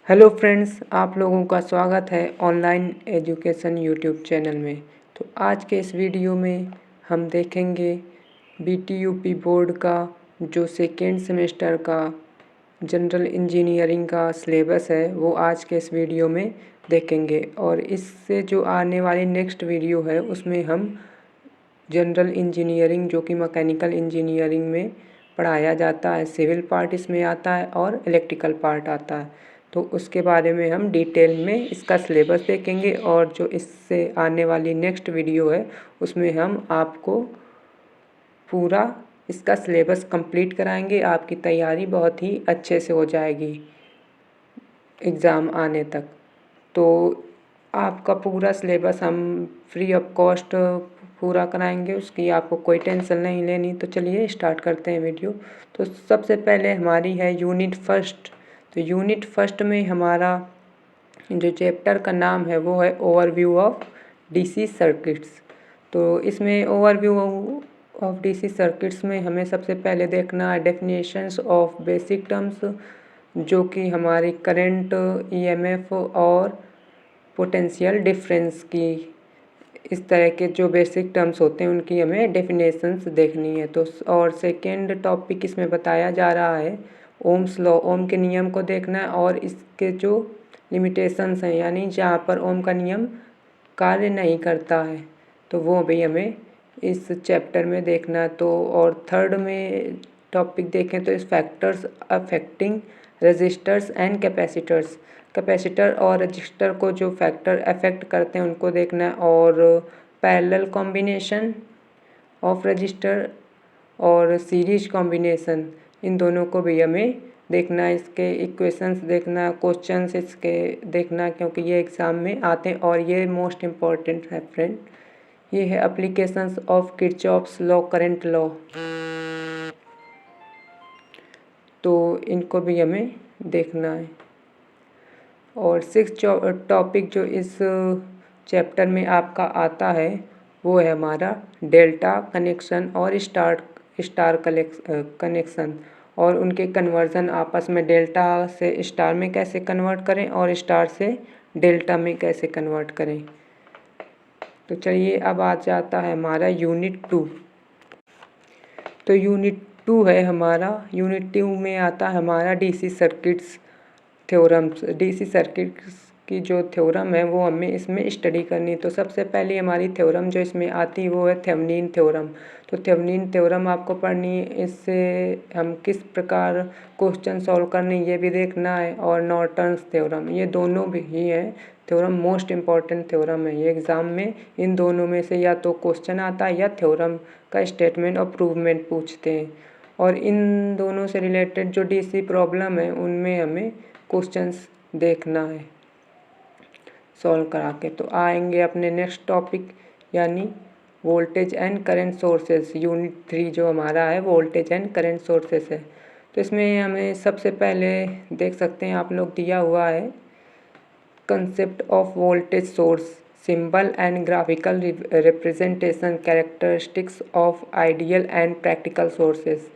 Hello friends, आप लोगों का स्वागत है ऑनलाइन एजुकेशन यूट्यूब चैनल में। तो आज के इस वीडियो में हम देखेंगे बीटीयूपी बोर्ड का जो सेकेंड सेमेस्टर का जनरल इंजीनियरिंग का सिलेबस है वो आज के इस वीडियो में देखेंगे। और इससे जो आने वाली नेक्स्ट वीडियो है उसमें हम जनरल इंजीनियरिंग जो कि मैकेनिकल इंजीनियरिंग में पढ़ाया जाता है, सिविल पार्ट इसमें आता है और इलेक्ट्रिकल पार्ट आता है। तो उसके बारे में हम डिटेल में इसका सिलेबस देखेंगे और जो इससे आने वाली नेक्स्ट वीडियो है उसमें हम आपको पूरा इसका सिलेबस कंप्लीट कराएंगे। आपकी तैयारी बहुत ही अच्छे से हो जाएगी एग्ज़ाम आने तक। तो आपका पूरा सिलेबस हम फ्री ऑफ कॉस्ट पूरा कराएंगे, उसकी आपको कोई टेंशन नहीं लेनी। तो चलिए स्टार्ट करते हैं वीडियो। तो सबसे पहले हमारी है यूनिट फर्स्ट। तो यूनिट फर्स्ट में हमारा जो चैप्टर का नाम है वो है ओवरव्यू ऑफ डीसी सर्किट्स। तो इसमें ओवरव्यू ऑफ डीसी सर्किट्स में हमें सबसे पहले देखना है डेफिनेशंस ऑफ बेसिक टर्म्स, जो कि हमारी करंट, ईएमएफ और पोटेंशियल डिफरेंस की, इस तरह के जो बेसिक टर्म्स होते हैं उनकी हमें डेफिनेशंस देखनी है। तो और सेकेंड टॉपिक इसमें बताया जा रहा है ओम्स लॉ, ओम के नियम को देखना है और इसके जो लिमिटेशंस हैं, यानी जहाँ पर ओम का नियम कार्य नहीं करता है तो वो भी हमें इस चैप्टर में देखना है। तो और थर्ड में टॉपिक देखें तो इस factors affecting resistors and capacitors, capacitor और रजिस्टर को जो फैक्टर अफेक्ट करते हैं उनको देखना है। और पैरेलल कॉम्बिनेशन ऑफ रजिस्टर और सीरीज कॉम्बिनेशन, इन दोनों को भी हमें देखना है। इसके इक्वेशंस देखना, क्वेश्चंस इसके देखना, क्योंकि ये एग्ज़ाम में आते हैं और ये मोस्ट इम्पॉर्टेंट है फ्रेंड। ये है applications of Kirchhoff's law, current law. तो इनको भी हमें देखना है। और सिक्स टॉपिक जो इस चैप्टर में आपका आता है वो है हमारा डेल्टा कनेक्शन और स्टार कनेक्शन और उनके कन्वर्ज़न आपस में, डेल्टा से स्टार में कैसे कन्वर्ट करें और स्टार से डेल्टा में कैसे कन्वर्ट करें। तो चलिए अब आ जाता है हमारा यूनिट 2। तो यूनिट 2 है हमारा, यूनिट 2 में आता है हमारा DC circuits theorems. DC circuits की जो थ्योरम है वो हमें इसमें स्टडी करनी। तो सबसे पहले हमारी थ्योरम जो इसमें आती है वो है थेवेनिन थ्योरम। तो थेवेनिन थ्योरम आपको पढ़नी है, इससे हम किस प्रकार क्वेश्चन सॉल्व करने ये भी देखना है। और नॉर्टन्स थ्योरम, ये दोनों भी ही है थ्योरम, मोस्ट इम्पॉर्टेंट थ्योरम है ये। एग्ज़ाम में इन दोनों में से या तो क्वेश्चन आता है या थ्योरम का स्टेटमेंट और प्रूवमेंट पूछते हैं। और इन दोनों से रिलेटेड जो डीसी प्रॉब्लम है उनमें हमें क्वेश्चंस देखना है सॉल्व करा के। तो आएंगे अपने नेक्स्ट टॉपिक यानी voltage and current sources. Unit 3 जो हमारा है वोल्टेज एंड करंट सोर्सेस है। तो इसमें हमें सबसे पहले देख सकते हैं आप लोग, दिया हुआ है concept of voltage source, symbol and graphical representation, characteristics of ideal and practical sources.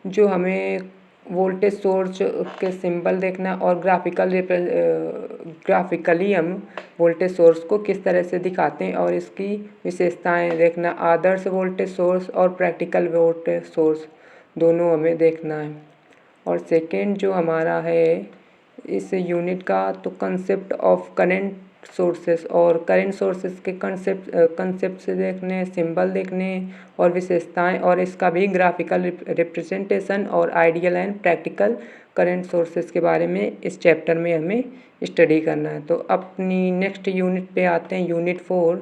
जो हमें वोल्टेज सोर्स के सिंबल देखना और ग्राफिकली हम वोल्टेज सोर्स को किस तरह से दिखाते हैं और इसकी विशेषताएं देखना। आदर्श वोल्टेज सोर्स और प्रैक्टिकल वोल्टेज सोर्स दोनों हमें देखना है। और सेकेंड जो हमारा है इस यूनिट का, तो कंसेप्ट ऑफ करंट सोर्सेस, और करंट सोर्सेस के कंसेप्ट से देखने, सिंबल देखने और विशेषताएं, और इसका भी ग्राफिकल रिप्रेजेंटेशन और ideal and practical current sources के बारे में इस चैप्टर में हमें स्टडी करना है। तो अपनी नेक्स्ट यूनिट पे आते हैं, यूनिट 4,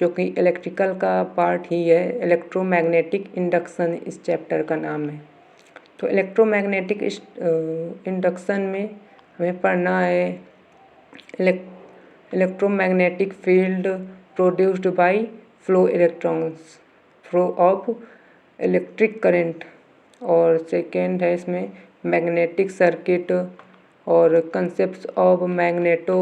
जो कि इलेक्ट्रिकल का पार्ट ही है, इलेक्ट्रोमैग्नेटिक इंडक्शन इस चैप्टर का नाम है। तो इलेक्ट्रोमैग्नेटिक इंडक्शन में हमें पढ़ना है electromagnetic field produced by flow electrons, flow of electric current. और सेकेंड है इसमें मैग्नेटिक सर्किट और कंसेप्ट ऑफ मैग्नेटो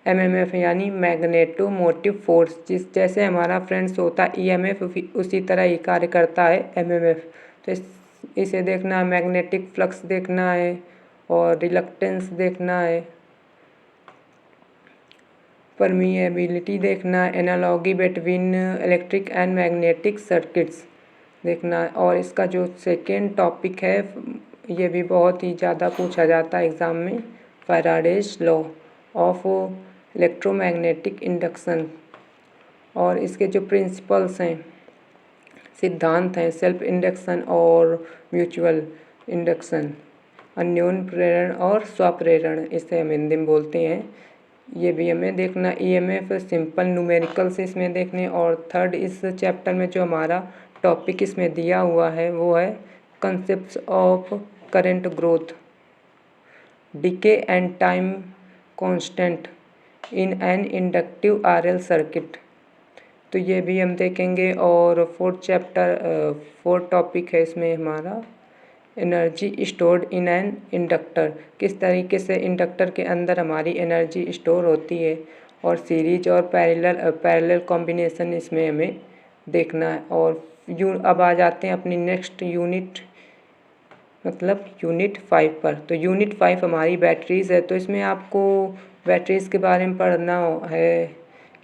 एमएमएफ यानी मैग्नेटो मोटिव फोर्स। जैसे हमारा फ्रेंड्स होता है ईएमएफ, उसी तरह ही कार्य करता है एमएमएफ। तो इसे देखना है, मैग्नेटिक फ्लक्स देखना है और रिलक्टेंस देखना है परमिएबिलिटी देखना, analogy between electric and magnetic circuits देखना। और इसका जो सेकेंड टॉपिक है ये भी बहुत ही ज़्यादा पूछा जाता है एग्ज़ाम में, Faraday's law of electromagnetic induction. और इसके जो प्रिंसिपल्स हैं, सिद्धांत हैं, सेल्फ इंडक्शन और म्यूचुअल इंडक्शन, अन्योन प्रेरण और स्वप्रेरण, इसे हम हिंदी में बोलते हैं। ये भी हमें देखना। ईएमएफ सिंपल न्यूमेरिकल्स इसमें देखने। और थर्ड इस चैप्टर में जो हमारा टॉपिक इसमें दिया हुआ है वो है concepts of current growth, decay and time constant in an inductive RL circuit. तो ये भी हम देखेंगे। और फोर्थ टॉपिक है इसमें हमारा energy stored in an inductor, किस तरीके से इंडक्टर के अंदर हमारी एनर्जी स्टोर होती है। और सीरीज और पैरेलल कॉम्बिनेशन इसमें हमें देखना है। और अब आ जाते हैं अपनी नेक्स्ट यूनिट, मतलब यूनिट 5 पर। तो यूनिट 5 हमारी बैटरीज़ है। तो इसमें आपको बैटरीज़ के बारे में पढ़ना है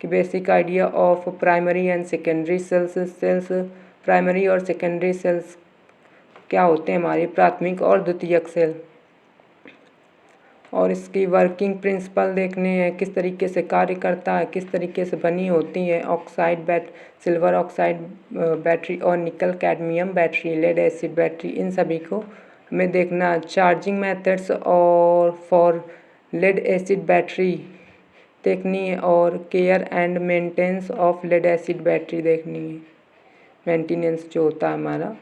कि basic idea of primary and secondary cells primary और सेकेंडरी सेल्स क्या होते हैं, हमारी प्राथमिक और द्वितीयक सेल। और इसकी वर्किंग प्रिंसिपल देखने हैं, किस तरीके से कार्य करता है, किस तरीके से बनी होती है। सिल्वर ऑक्साइड बैटरी और nickel cadmium battery, lead acid battery, इन सभी को हमें देखना। चार्जिंग मेथड्स और फॉर लेड एसिड बैटरी देखनी है। और care and maintenance of lead acid battery देखनी है, मेंटेनेंस जो होता है हमारा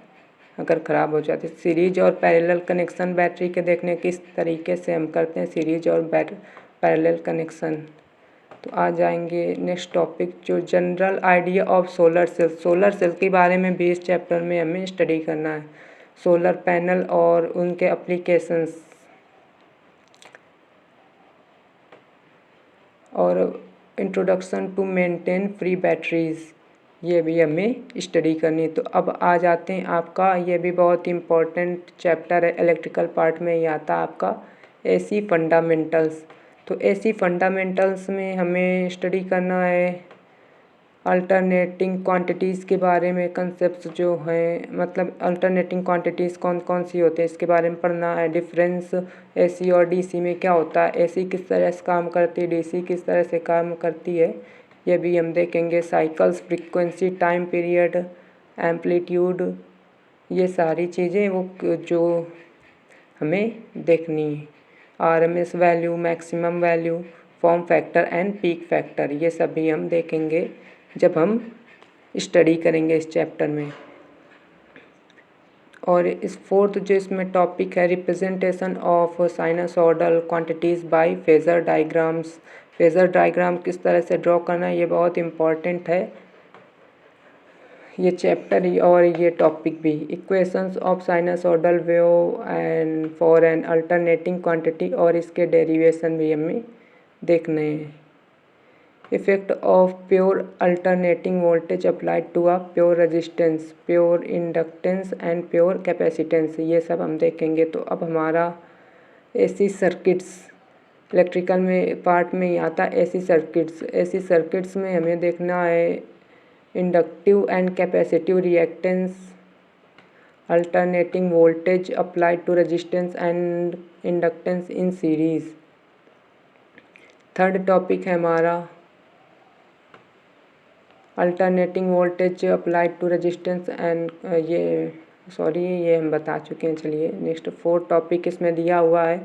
अगर ख़राब हो जाती है। सीरीज और पैरेलल कनेक्शन बैटरी के देखने किस तरीके से हम करते हैं सीरीज और पैरेलल कनेक्शन। तो आ जाएंगे नेक्स्ट टॉपिक जो general idea of solar cell. Solar cell के बारे में भी इस चैप्टर में हमें स्टडी करना है। सोलर पैनल और उनके एप्लीकेशंस और introduction to maintain free batteries, ये भी हमें स्टडी करनी है। तो अब आ जाते हैं आपका, ये भी बहुत इम्पोर्टेंट चैप्टर है, इलेक्ट्रिकल पार्ट में ही आता है आपका एसी फंडामेंटल्स। तो एसी फंडामेंटल्स में हमें स्टडी करना है अल्टरनेटिंग क्वांटिटीज़ के बारे में, कंसेप्ट जो हैं, मतलब अल्टरनेटिंग क्वांटिटीज़ कौन कौन सी होते हैं इसके बारे में पढ़ना है। डिफरेंस एसी और डीसी में क्या होता है, एसी किस तरह से काम करती है, डीसी किस तरह से काम करती है, ये भी हम देखेंगे। Cycles, frequency, time period, amplitude, ये सारी चीज़ें वो जो हमें देखनी है। RMS value, maximum value, form factor and peak factor, ये सभी हम देखेंगे जब हम स्टडी करेंगे इस चैप्टर में। और इस फोर्थ जो इसमें टॉपिक है representation of sinusoidal quantities by phasor diagrams. Phasor diagram किस तरह से ड्रॉ करना है ये बहुत इम्पॉर्टेंट है ये चैप्टर और ये टॉपिक भी। Equations of sinusoidal wave and for an alternating quantity, और इसके डेरिवेशन भी हमें देखने हैं। Effect of pure alternating voltage applied to a pure resistance, pure inductance and pure capacitance, ये सब हम देखेंगे। तो अब हमारा एसी सर्किट्स, इलेक्ट्रिकल में पार्ट में ही आता है एसी सर्किट्स। एसी सर्किट्स में हमें देखना है inductive and capacitive reactance, alternating voltage applied to resistance and inductance in series. Third topic है हमारा alternating voltage applied to resistance and ये हम बता चुके हैं। चलिए नेक्स्ट फोर्थ टॉपिक इसमें दिया हुआ है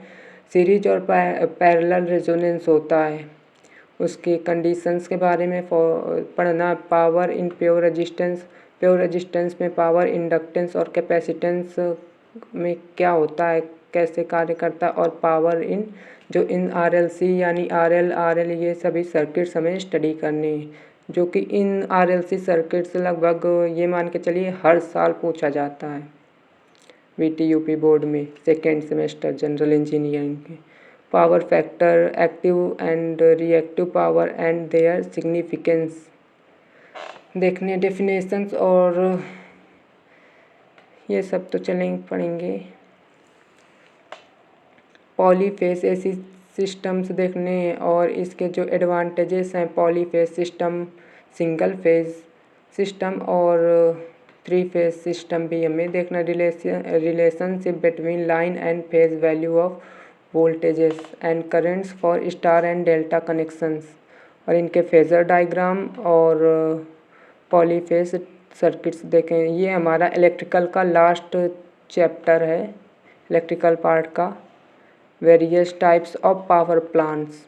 सीरीज और पैरेलल रेजोनेंस होता है, उसके कंडीशंस के बारे में पढ़ना। Power in pure resistance, pure resistance में पावर, इंडक्टेंस और कैपेसिटेंस में क्या होता है, कैसे कार्य करता है। और पावर इन जो इन आरएलसी यानी आरएल ये सभी सर्किट्स हमें स्टडी करने हैं, जो कि इन आरएलसी सर्किट्स लगभग ये मान के चलिए हर साल पूछा जाता है बीटीयूपी बोर्ड में सेकेंड सेमेस्टर जनरल इंजीनियरिंग के। Power factor, active and reactive power and their significance देखने। डेफिनेशंस और ये सब तो चलेंगे पढ़ेंगे। पॉलीफेज एसी सिस्टम्स देखने हैं और इसके जो एडवांटेजेस हैं, polyphase system, single phase system और 3 फेज सिस्टम भी हमें देखना। Relationship between line and phase value of voltages and currents for star and delta connections और इनके फेजर डायग्राम और पॉलीफेज सर्किट्स देखें। ये हमारा इलेक्ट्रिकल का लास्ट चैप्टर है, इलेक्ट्रिकल पार्ट का, various types of power plants.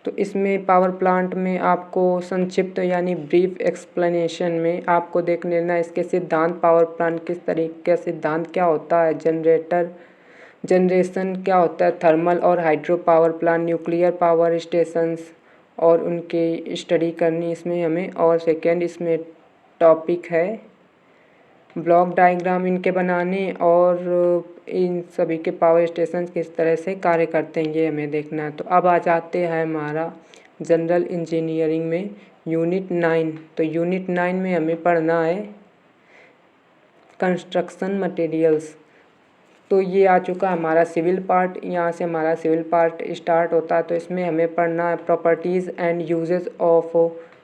तो इसमें पावर प्लांट में आपको संक्षिप्त यानी ब्रीफ एक्सप्लेनेशन में आपको देख लेना इसके सिद्धांत, पावर प्लांट किस तरीके का सिद्धांत क्या होता है, जनरेशन क्या होता है, थर्मल और hydro power plant, nuclear power stations और उनकी स्टडी करनी इसमें हमें। और सेकेंड इसमें टॉपिक है ब्लॉक डायग्राम इनके बनाने और इन सभी के पावर स्टेशन किस तरह से कार्य करते हैं ये हमें देखना है। तो अब आ जाते हैं हमारा जनरल इंजीनियरिंग में यूनिट 9। तो यूनिट 9 में हमें पढ़ना है कंस्ट्रक्शन मटेरियल्स। तो ये आ चुका हमारा सिविल पार्ट, यहाँ से हमारा सिविल पार्ट स्टार्ट होता है। तो इसमें हमें पढ़ना है properties and uses of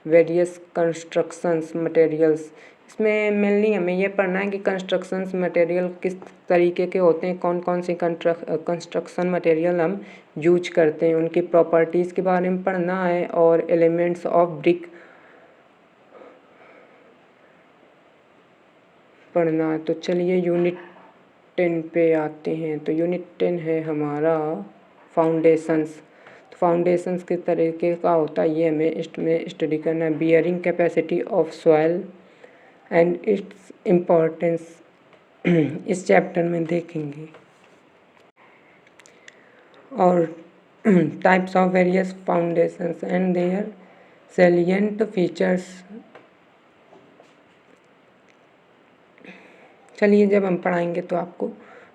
various constructions materials. इसमें मेनली हमें ये पढ़ना है कि कंस्ट्रक्शंस मटेरियल किस तरीके के होते हैं, कौन कौन से कंस्ट्रक्शन मटेरियल हम यूज करते हैं, उनकी प्रॉपर्टीज़ के बारे में पढ़ना है और एलिमेंट्स ऑफ ब्रिक पढ़ना है। तो चलिए यूनिट 10 पे आते हैं। तो यूनिट 10 है हमारा फाउंडेशंस। तो फाउंडेशंस किस तरीके का होता है ये हमें इसमें स्टडी करना है। Bearing capacity of soil and its importance इस चैप्टर में देखेंगे। और types of various foundations and their salient features. चलिए जब हम पढ़ाएंगे तो आपको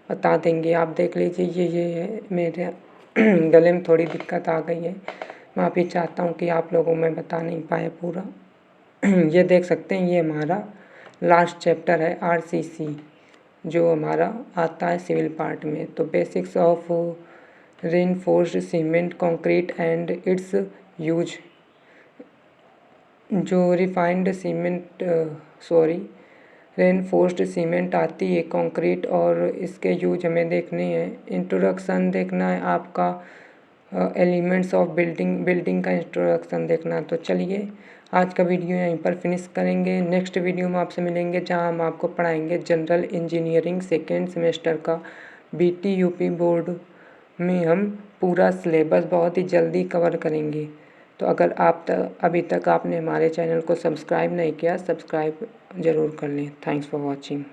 बता देंगे। आप देख लीजिए ये है, मेरे गले में थोड़ी दिक्कत आ गई है, माफ़ी चाहता हूँ कि आप लोगों में बता नहीं पाए पूरा। ये देख सकते हैं ये हमारा लास्ट चैप्टर है आरसीसी, जो हमारा आता है सिविल पार्ट में। तो basics of reinforced cement concrete and it's use. जो रिफाइंड सीमेंट रेनफोर्स्ड सीमेंट आती है कंक्रीट और इसके यूज हमें देखने हैं। इंट्रोडक्शन देखना है आपका, एलिमेंट्स ऑफ बिल्डिंग का इंट्रोडक्शन देखना। तो चलिए आज का वीडियो यहीं पर फिनिश करेंगे। नेक्स्ट वीडियो में आपसे मिलेंगे जहां हम आपको पढ़ाएंगे जनरल इंजीनियरिंग सेकेंड सेमेस्टर का। BTUP बोर्ड में हम पूरा सिलेबस बहुत ही जल्दी कवर करेंगे। तो अगर आप अभी तक आपने हमारे चैनल को सब्सक्राइब नहीं किया, सब्सक्राइब ज़रूर कर लें। Thanks for watching.